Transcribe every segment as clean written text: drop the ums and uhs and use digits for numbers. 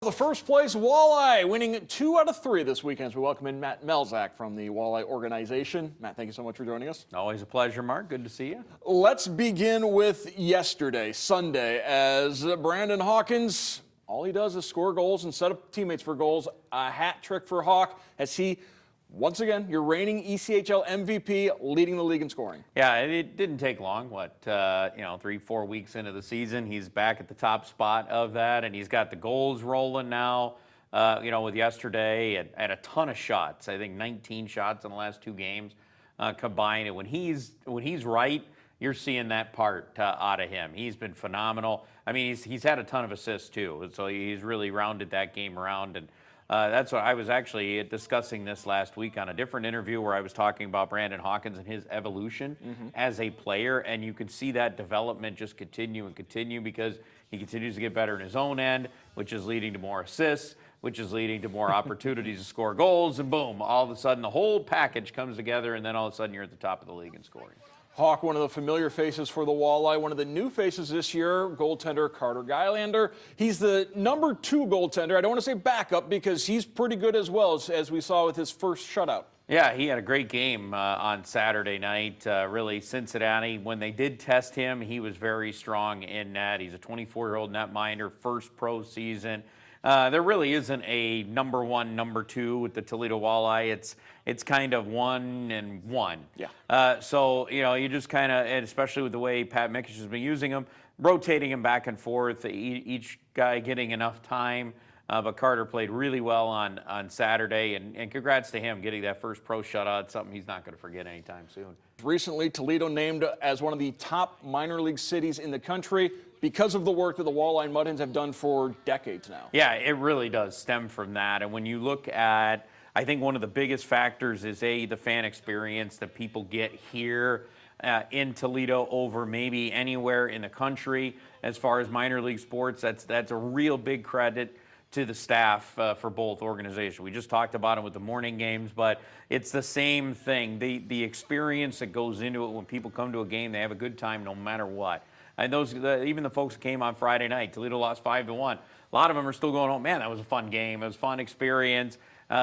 the first place Walleye winning 2 out of 3 this weekend as we welcome in Matt Melzak from the Walleye organization. Matt, thank you so much for joining us. Always a pleasure, Mark. Good to see you. Let's begin with yesterday, Sunday, as Brandon Hawkins, all he does is score goals and set up teammates for goals. A hat trick for Hawk as he, once again, your reigning ECHL MVP, leading the league in scoring. Yeah, it didn't take long. 3-4 weeks into the season, he's back at the top spot of that, and he's got the goals rolling now. With yesterday, at a ton of shots. I think 19 shots in the last 2 games combined. And when he's right, you're seeing that part out of him. He's been phenomenal. I mean, he's had a ton of assists too, so he's really rounded that game around. And that's what I was actually discussing this last week on a different interview where I was talking about Brandon Hawkins and his evolution as a player, and you can see that development just continue and continue because he continues to get better in his own end, which is leading to more assists, which is leading to more opportunities to score goals, and boom, all of a sudden the whole package comes together, and then all of a sudden you're at the top of the league in scoring. Hawk, one of the familiar faces for the Walleye, one of the new faces this year, goaltender Carter Gylander. He's the number 2 goaltender. I don't want to say backup because he's pretty good as well, as we saw with his first shutout. Yeah, he had a great game on Saturday night. Really, Cincinnati, when they did test him, he was very strong in net. He's a 24-year-old netminder, first pro season. There really isn't a number 1, number 2 with the Toledo Walleye. It's kind of 1 and 1. Yeah. So, you just kind of, and especially with the way Pat Mikic has been using him, rotating him back and forth, each guy getting enough time. But Carter played really well on Saturday, and congrats to him getting that first pro shutout, something he's not going to forget anytime soon. Recently, Toledo named as one of the top minor league cities in the country because of the work that the Walleye and Mud Hens have done for decades now. Yeah, it really does stem from that. And when you look at, I think one of the biggest factors is, the fan experience that people get here in Toledo over maybe anywhere in the country. As far as minor league sports, that's a real big credit to the staff for both organizations. We just talked about it with the morning games, but it's the same thing. The experience that goes into it when people come to a game, they have a good time no matter what. And even the folks who came on Friday night, Toledo lost 5-1. A lot of them are still going, oh man, that was a fun game. It was a fun experience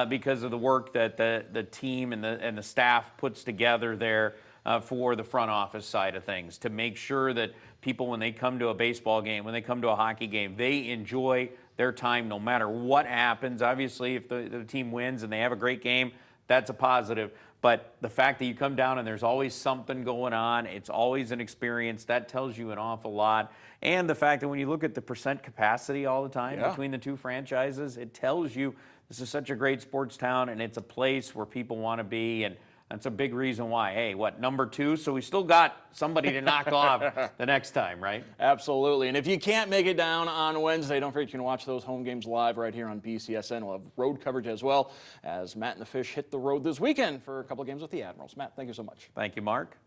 because of the work that the team and the staff puts together there for the front office side of things to make sure that people, when they come to a baseball game, when they come to a hockey game, they enjoy their time no matter what happens. Obviously, if the team wins and they have a great game, that's a positive. But the fact that you come down and there's always something going on, it's always an experience, that tells you an awful lot. And the fact that when you look at the percent capacity all the time between the 2 franchises, it tells you this is such a great sports town and it's a place where people want to be. And that's a big reason why. Hey, number 2? So we still got somebody to knock off the next time, right? Absolutely. And if you can't make it down on Wednesday, don't forget you can watch those home games live right here on BCSN. We'll have road coverage as well as Matt and the Fish hit the road this weekend for a couple of games with the Admirals. Matt, thank you so much. Thank you, Mark.